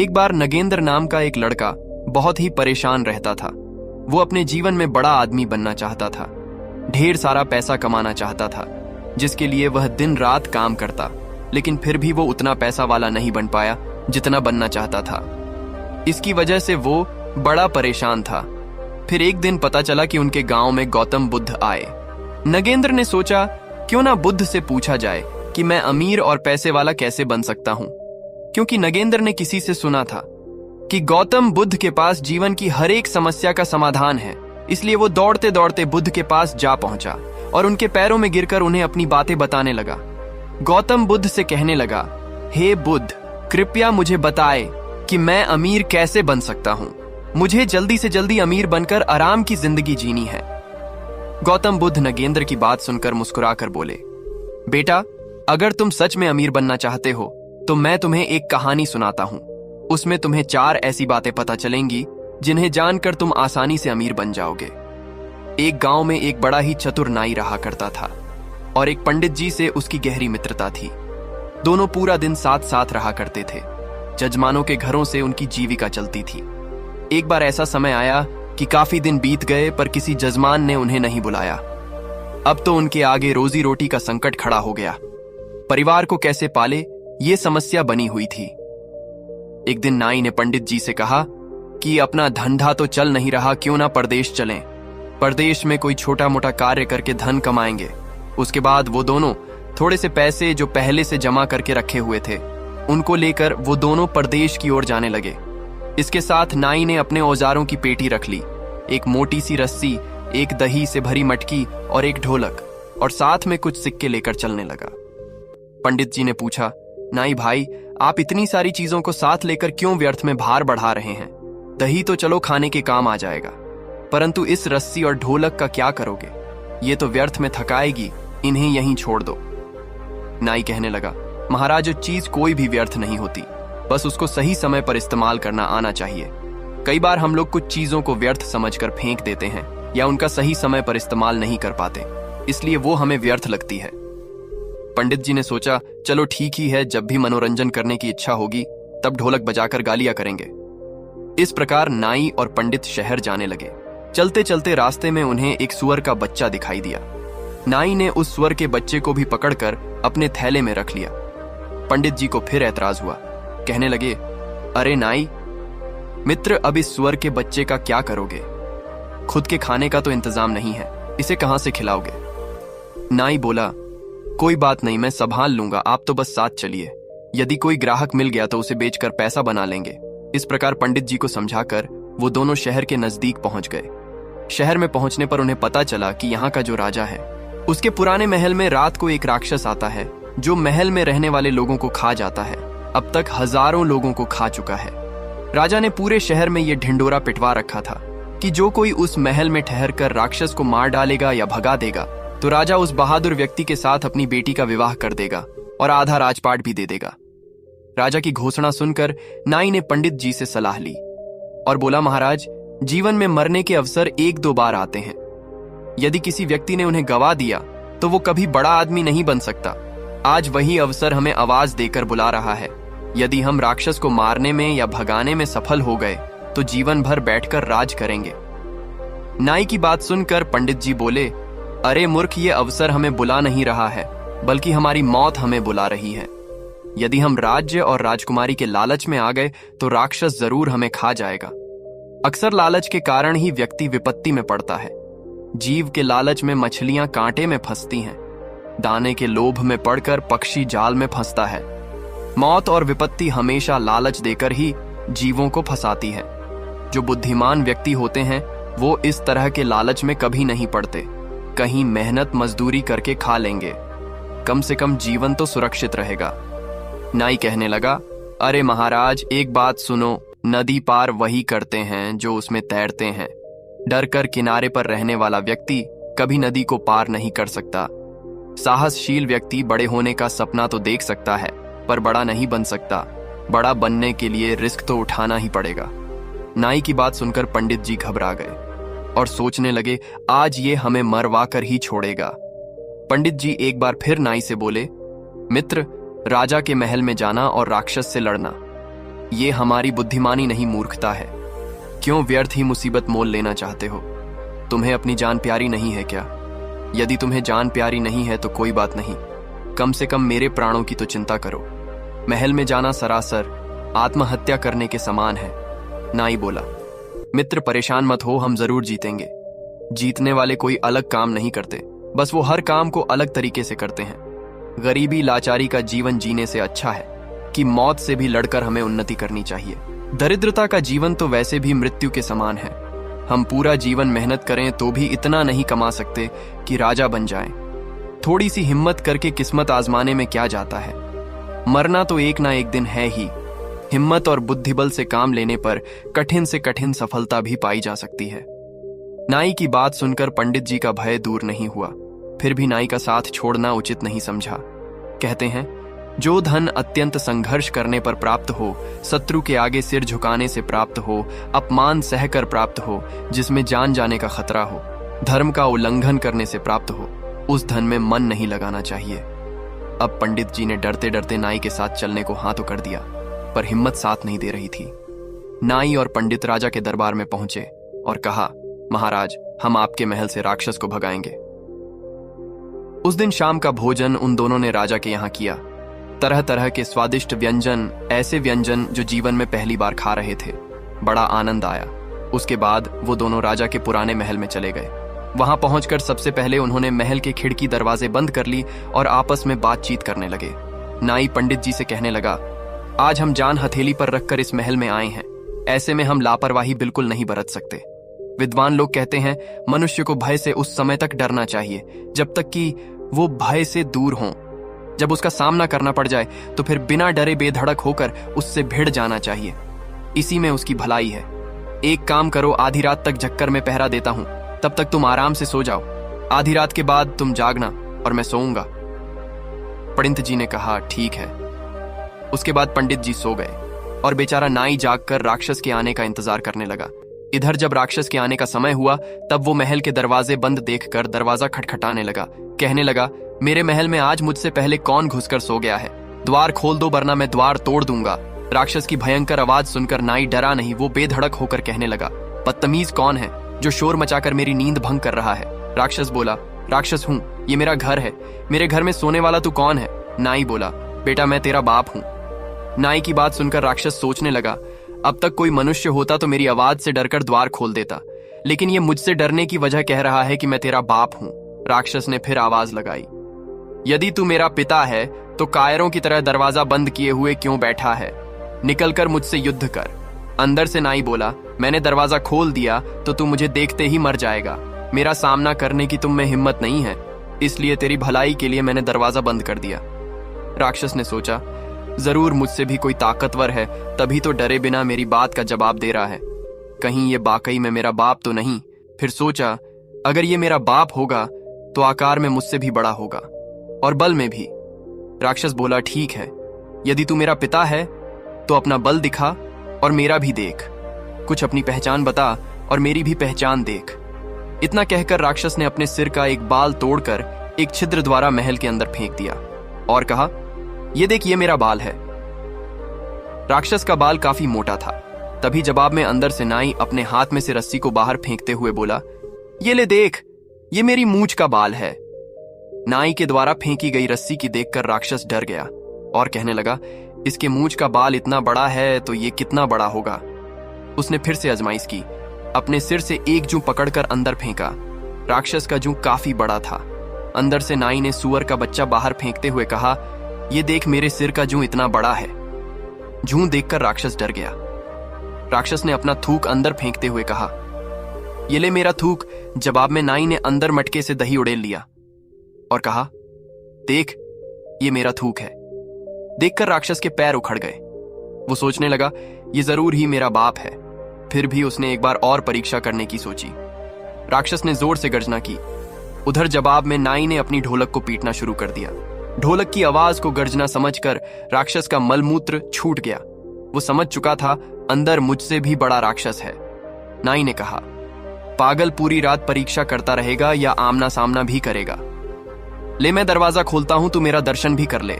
एक बार नगेंद्र नाम का एक लड़का बहुत ही परेशान रहता था। वो अपने जीवन में बड़ा आदमी बनना चाहता था, ढेर सारा पैसा कमाना चाहता था, जिसके लिए वह दिन रात काम करता, लेकिन फिर भी वो उतना पैसा वाला नहीं बन पाया जितना बनना चाहता था। इसकी वजह से वो बड़ा परेशान था। फिर एक दिन पता चला कि उनके गांव में गौतम बुद्ध आए। नगेंद्र ने सोचा क्यों ना बुद्ध से पूछा जाए कि मैं अमीर और पैसे वाला कैसे बन सकता हूं, क्योंकि नगेंद्र ने किसी से सुना था कि गौतम बुद्ध के पास जीवन की हर एक समस्या का समाधान है। इसलिए वो दौड़ते दौड़ते बुद्ध के पास जा पहुंचा और उनके पैरों में गिरकर उन्हें अपनी बातें बताने लगा। गौतम बुद्ध से कहने लगा, हे बुद्ध, कृपया मुझे बताए कि मैं अमीर कैसे बन सकता हूं। मुझे जल्दी से जल्दी अमीर बनकर आराम की जिंदगी जीनी है। गौतम बुद्ध नगेंद्र की बात सुनकर मुस्कुराकर बोले, बेटा, अगर तुम सच में अमीर बनना चाहते हो तो मैं तुम्हें एक कहानी सुनाता हूं। उसमें तुम्हें 4 ऐसी बातें पता चलेंगी जिन्हें जानकर तुम आसानी से अमीर बन जाओगे। एक गांव में एक बड़ा ही चतुर नाई रहा करता था और एक पंडित जी से उसकी गहरी मित्रता थी। दोनों पूरा दिन साथ साथ रहा करते थे। जजमानों के घरों से उनकी जीविका चलती थी। एक बार ऐसा समय आया कि काफी दिन बीत गए पर किसी जजमान ने उन्हें नहीं बुलाया। अब तो उनके आगे रोजी रोटी का संकट खड़ा हो गया। परिवार को कैसे पाले, ये समस्या बनी हुई थी। एक दिन नाई ने पंडित जी से कहा कि अपना धंधा तो चल नहीं रहा, क्यों ना परदेश चलें। परदेश में कोई छोटा मोटा कार्य करके धन कमाएंगे। उसके बाद वो दोनों थोड़े से पैसे जो पहले से जमा करके रखे हुए थे, उनको लेकर वो दोनों परदेश की ओर जाने लगे। इसके साथ नाई ने अपने औजारों की पेटी रख ली, एक मोटी सी रस्सी, एक दही से भरी मटकी और एक ढोलक, और साथ में कुछ सिक्के लेकर चलने लगा। पंडित जी ने पूछा, नाई भाई, आप इतनी सारी चीजों को साथ लेकर क्यों व्यर्थ में भार बढ़ा रहे हैं? दही तो चलो खाने के काम आ जाएगा, परंतु इस रस्सी और ढोलक का क्या करोगे? ये तो व्यर्थ में थकाएगी, इन्हें यहीं छोड़ दो। नाई कहने लगा, महाराज, जो चीज कोई भी व्यर्थ नहीं होती, बस उसको सही समय पर इस्तेमाल करना आना चाहिए। कई बार हम लोग कुछ चीजों को व्यर्थ समझकर फेंक देते हैं या उनका सही समय पर इस्तेमाल नहीं कर पाते, इसलिए वो हमें व्यर्थ लगती है। पंडित जी ने सोचा, चलो ठीक ही है, जब भी मनोरंजन करने की इच्छा होगी तब ढोलक बजाकर गालियां करेंगे। इस प्रकार नाई और पंडित शहर जाने लगे। चलते चलते रास्ते में उन्हें एक सुअर का बच्चा दिखाई दिया। नाई ने उस सुअर के बच्चे को भी पकड़कर अपने थैले में रख लिया। पंडित जी को फिर ऐतराज हुआ। कहने लगे, अरे नाई मित्र, अब इस सुअर के बच्चे का क्या करोगे? खुद के खाने का तो इंतजाम नहीं है, इसे कहां से खिलाओगे? नाई बोला, कोई बात नहीं, मैं संभाल लूंगा, आप तो बस साथ चलिए। यदि कोई ग्राहक मिल गया तो उसे बेचकर पैसा बना लेंगे। इस प्रकार पंडित जी को समझाकर वो दोनों शहर के नजदीक पहुंच गए। शहर में पहुंचने पर उन्हें पता चला कि यहाँ का जो राजा है, उसके पुराने महल में रात को एक राक्षस आता है जो महल में रहने वाले लोगों को खा जाता है। अब तक हजारों लोगों को खा चुका है। राजा ने पूरे शहर में ये ढिंडोरा पिटवा रखा था कि जो कोई उस महल में ठहर कर राक्षस को मार डालेगा या भगा देगा तो राजा उस बहादुर व्यक्ति के साथ अपनी बेटी का विवाह कर देगा और आधा राजपाट भी दे देगा। राजा की घोषणा सुनकर नाई ने पंडित जी से सलाह ली और बोला, महाराज, जीवन में मरने के अवसर 1-2 बार आते हैं। यदि किसी व्यक्ति ने उन्हें गवा दिया तो वो कभी बड़ा आदमी नहीं बन सकता। आज वही अवसर हमें आवाज देकर बुला रहा है। यदि हम राक्षस को मारने में या भगाने में सफल हो गए तो जीवन भर बैठकर राज करेंगे। नाई की बात सुनकर पंडित जी बोले, अरे मूर्ख, ये अवसर हमें बुला नहीं रहा है, बल्कि हमारी मौत हमें बुला रही है। यदि हम राज्य और राजकुमारी के लालच में आ गए तो राक्षस जरूर हमें खा जाएगा। अक्सर लालच के कारण ही व्यक्ति विपत्ति में पड़ता है। जीव के लालच में मछलियां कांटे में फंसती हैं, दाने के लोभ में पड़कर पक्षी जाल में फंसता है। मौत और विपत्ति हमेशा लालच देकर ही जीवों को फंसाती है। जो बुद्धिमान व्यक्ति होते हैं वो इस तरह के लालच में कभी नहीं पड़ते। कहीं मेहनत मजदूरी करके खा लेंगे, कम से कम जीवन तो सुरक्षित रहेगा। नाई कहने लगा, अरे महाराज, एक बात सुनो, नदी पार वही करते हैं जो उसमें तैरते हैं। डर कर किनारे पर रहने वाला व्यक्ति कभी नदी को पार नहीं कर सकता। साहसशील व्यक्ति बड़े होने का सपना तो देख सकता है पर बड़ा नहीं बन सकता। बड़ा बनने के लिए रिस्क तो उठाना ही पड़ेगा। नाई की बात सुनकर पंडित जी घबरा गए और सोचने लगे, आज ये हमें मरवा कर ही छोड़ेगा। पंडित जी एक बार फिर नाई से बोले, मित्र, राजा के महल में जाना और राक्षस से लड़ना। ये हमारी बुद्धिमानी नहीं, मूर्खता है। क्यों व्यर्थ ही मुसीबत मोल लेना चाहते हो? तुम्हें अपनी जान प्यारी नहीं है क्या? यदि तुम्हें जान प्यारी नहीं है तो कोई बात नहीं, कम से कम मेरे प्राणों की तो चिंता करो। महल में जाना सरासर आत्महत्या करने के समान है। नाई बोला, मित्र परेशान मत हो, हम जरूर जीतेंगे। जीतने वाले कोई अलग काम नहीं करते, बस वो हर काम को अलग तरीके से करते हैं। गरीबी लाचारी का जीवन जीने से अच्छा है कि मौत से भी लड़कर हमें उन्नति करनी चाहिए। दरिद्रता का जीवन तो वैसे भी मृत्यु के समान है। हम पूरा जीवन मेहनत करें तो भी इतना नहीं कमा सकते कि राजा बन जाएं। थोड़ी सी हिम्मत करके किस्मत आजमाने में क्या जाता है? मरना तो एक ना एक दिन है ही। हिम्मत और बुद्धिबल से काम लेने पर कठिन से कठिन सफलता भी पाई जा सकती है। नाई की बात सुनकर पंडित जी का भय दूर नहीं हुआ, फिर भी नाई का साथ छोड़ना उचित नहीं समझा। कहते हैं, जो धन अत्यंत संघर्ष करने पर प्राप्त हो, शत्रु के आगे सिर झुकाने से प्राप्त हो, अपमान सहकर प्राप्त हो, जिसमें जान जाने का खतरा हो, धर्म का उल्लंघन करने से प्राप्त हो, उस धन में मन नहीं लगाना चाहिए। अब पंडित जी ने डरते डरते नाई के साथ चलने को हाँ तो कर दिया, पर हिम्मत साथ नहीं दे रही थी। नाई और पंडित राजा के दरबार में पहुंचे और कहा, महाराज, हम आपके महल से राक्षस को भगाएंगे। उस दिन शाम का भोजन उन दोनों ने राजा के यहाँ किया। तरह तरह के स्वादिष्ट व्यंजन, ऐसे व्यंजन जो जीवन में पहली बार खा रहे थे। बड़ा आनंद आया। उसके बाद वो दोनों राजा के पुराने महल में चले गए। वहां पहुंचकर सबसे पहले उन्होंने महल के खिड़की दरवाजे बंद कर ली और आपस में बातचीत करने लगे। नाई पंडित जी से कहने लगा, आज हम जान हथेली पर रखकर इस महल में आए हैं, ऐसे में हम लापरवाही बिल्कुल नहीं बरत सकते। विद्वान लोग कहते हैं, मनुष्य को भय से उस समय तक डरना चाहिए जब तक कि वो भय से दूर हो। जब उसका सामना करना पड़ जाए तो फिर बिना डरे बेधड़क होकर उससे भिड़ जाना चाहिए। इसी में उसकी भलाई है। एक काम करो, आधी रात तक झक्कर में पहरा देता हूं, तब तक तुम आराम से सो जाओ। आधी रात के बाद तुम जागना और मैं सोऊंगा। पंडित जी ने कहा, ठीक है। उसके बाद पंडित जी सो गए और बेचारा नाई जागकर राक्षस के आने का इंतजार करने लगा। इधर जब राक्षस के आने का समय हुआ तब वो महल के दरवाजे बंद देखकर दरवाजा खटखटाने लगा। कहने लगा, मेरे महल में आज मुझसे पहले कौन घुसकर सो गया है? द्वार खोल दो वरना मैं द्वार तोड़ दूंगा। राक्षस की भयंकर आवाज सुनकर नाई डरा नहीं, वो बेधड़क होकर कहने लगा, बदतमीज कौन है जो शोर मचाकर मेरी नींद भंग कर रहा है? राक्षस बोला, राक्षस हूं, ये मेरा घर है। मेरे घर में सोने वाला तू कौन है? नाई बोला, बेटा मैं तेरा बाप हूं। नाई की बात सुनकर राक्षस सोचने लगा, अब तक कोई मनुष्य होता तो मेरी आवाज से डरकर द्वार खोल देता, लेकिन ये मुझसे डरने की वजह कह रहा है कि मैं तेरा बाप हूं। राक्षस ने फिर आवाज लगाई, यदि तू मेरा पिता है तो कायरों की तरह दरवाजा बंद किए हुए क्यों बैठा है? निकलकर मुझसे युद्ध कर। अंदर से नाई बोला, मैंने दरवाजा खोल दिया तो तू मुझे देखते ही मर जाएगा। मेरा सामना करने की तुम में हिम्मत नहीं है, इसलिए तेरी भलाई के लिए मैंने दरवाजा बंद कर दिया। राक्षस ने सोचा, जरूर मुझसे भी कोई ताकतवर है, तभी तो डरे बिना मेरी बात का जवाब दे रहा है। कहीं ये वाकई में मेरा बाप तो नहीं? फिर सोचा, अगर ये मेरा बाप होगा तो आकार में मुझसे भी बड़ा होगा और बल में भी। राक्षस बोला, ठीक है, यदि तू मेरा पिता है तो अपना बल दिखा और मेरा भी देख। कुछ अपनी पहचान बता और मेरी भी पहचान देख। इतना कहकर राक्षस ने अपने सिर का एक बाल तोड़कर एक छिद्र द्वारा महल के अंदर फेंक दिया और कहा, ये देख, ये मेरा बाल है। राक्षस का बाल काफी मोटा था। तभी जवाब में अंदर से नाई अपने हाथ में से रस्सी को बाहर फेंकते हुए बोला, ये ले देख, ये मेरी मूंछ का बाल है। नाई के द्वारा फेंकी गई रस्सी की देखकर राक्षस डर गया और कहने लगा, इसके मूंछ का बाल इतना बड़ा है तो ये कितना बड़ा होगा? उसने फिर से आजमाइश की, अपने सिर से एक जूं पकड़कर अंदर फेंका। राक्षस का जूं काफी बड़ा था। अंदर से नाई ने सुअर का बच्चा बाहर फेंकते हुए कहा, ये देख, मेरे सिर का जूं इतना बड़ा है। जूं देखकर राक्षस डर गया। राक्षस ने अपना थूक अंदर फेंकते हुए कहा, ये ले मेरा थूक। जवाब में नाई ने अंदर मटके से दही उड़ेल लिया और कहा, देख, ये मेरा थूक है। देखकर राक्षस के पैर उखड़ गए। वो सोचने लगा, ये जरूर ही मेरा बाप है। फिर भी उसने एक बार और परीक्षा करने की सोची। राक्षस ने जोर से गर्जना की। उधर जवाब में नाई ने अपनी ढोलक को पीटना शुरू कर दिया। ढोलक की आवाज को गर्जना समझकर राक्षस का मलमूत्र छूट गया। वो समझ चुका था, अंदर मुझसे भी बड़ा राक्षस है। नाई ने कहा, पागल पूरी रात परीक्षा करता रहेगा या आमना सामना भी करेगा? ले, मैं दरवाजा खोलता हूं, तू मेरा दर्शन भी कर ले।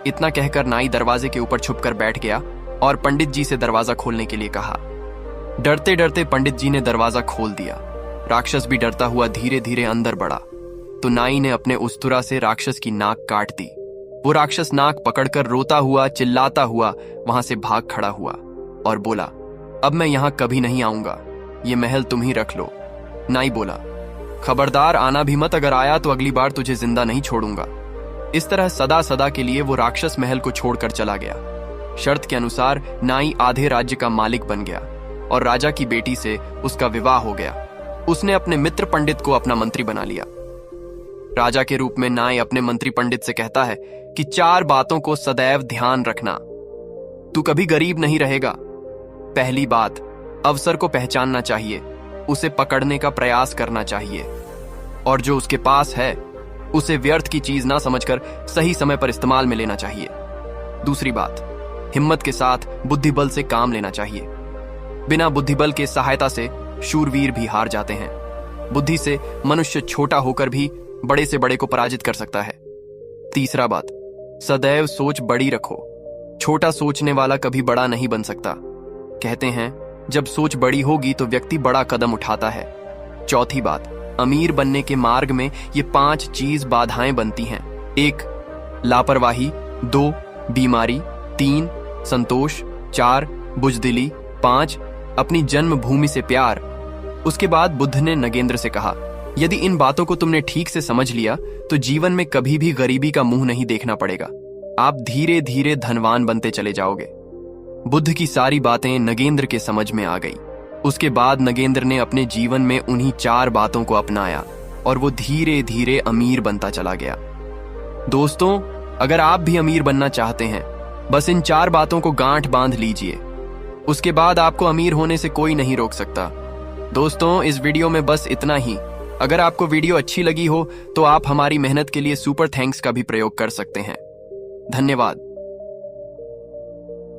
इतना कहकर नाई दरवाजे के ऊपर छुपकर बैठ गया और पंडित जी से दरवाजा खोलने के लिए कहा। डरते डरते पंडित जी ने दरवाजा खोल दिया। राक्षस भी डरता हुआ धीरे धीरे अंदर बढ़ा तो नाई ने अपने उस्तरा से राक्षस की नाक काट दी। वो राक्षस नाक पकड़कर रोता हुआ चिल्लाता हुआ वहां से भाग खड़ा हुआ और बोला, अब मैं यहां कभी नहीं आऊंगा, ये महल तुम ही रख लो। नाई बोला, खबरदार आना भी मत, अगर आया तो अगली बार तुझे जिंदा नहीं छोड़ूंगा। इस तरह सदा सदा के लिए वो राक्षस महल को छोड़कर चला गया। शर्त के अनुसार नाई आधे राज्य का मालिक बन गया और राजा की बेटी से उसका विवाह हो गया। उसने अपने मित्र पंडित को अपना मंत्री बना लिया। राजा के रूप में नाई अपने मंत्री पंडित से कहता है कि 4 बातों को सदैव ध्यान रखना। तू कभी गरीब नहीं रहेगा। पहली बात, अवसर को पहचानना चाहिए, उसे पकड़ने का प्रयास करना चाहिए और जो उसके पास है उसे व्यर्थ की चीज ना समझकर सही समय पर इस्तेमाल में लेना चाहिए। दूसरी बात, हिम्मत के साथ बुद्धिबल से काम लेना चाहिए। बिना बुद्धिबल के सहायता से शूरवीर भी हार जाते हैं। बुद्धि से मनुष्य छोटा होकर भी बड़े से बड़े को पराजित कर सकता है। तीसरा बात, सदैव सोच बड़ी रखो। छोटा सोचने वाला कभी बड़ा नहीं बन सकता। कहते हैं जब सोच बड़ी होगी तो व्यक्ति बड़ा कदम उठाता है। चौथी बात, अमीर बनने के मार्ग में ये 5 चीज बाधाएं बनती हैं। 1, लापरवाही। 2, बीमारी। 3, संतोष। 4, बुजदिली। 5, अपनी जन्मभूमि से प्यार। उसके बाद बुद्ध ने नगेंद्र से कहा, यदि इन बातों को तुमने ठीक से समझ लिया तो जीवन में कभी भी गरीबी का मुंह नहीं देखना पड़ेगा। आप धीरे धीरे धनवान बनते चले जाओगे। बुद्ध की सारी बातें नगेंद्र के समझ में आ गई। उसके बाद नगेंद्र ने अपने जीवन में उन्हीं 4 बातों को अपनाया और वो धीरे धीरे अमीर बनता चला गया। दोस्तों, अगर आप भी अमीर बनना चाहते हैं, बस इन 4 बातों को गांठ बांध लीजिए। उसके बाद आपको अमीर होने से कोई नहीं रोक सकता। दोस्तों, इस वीडियो में बस इतना ही। अगर आपको वीडियो अच्छी लगी हो तो आप हमारी मेहनत के लिए सुपर थैंक्स का भी प्रयोग कर सकते हैं। धन्यवाद।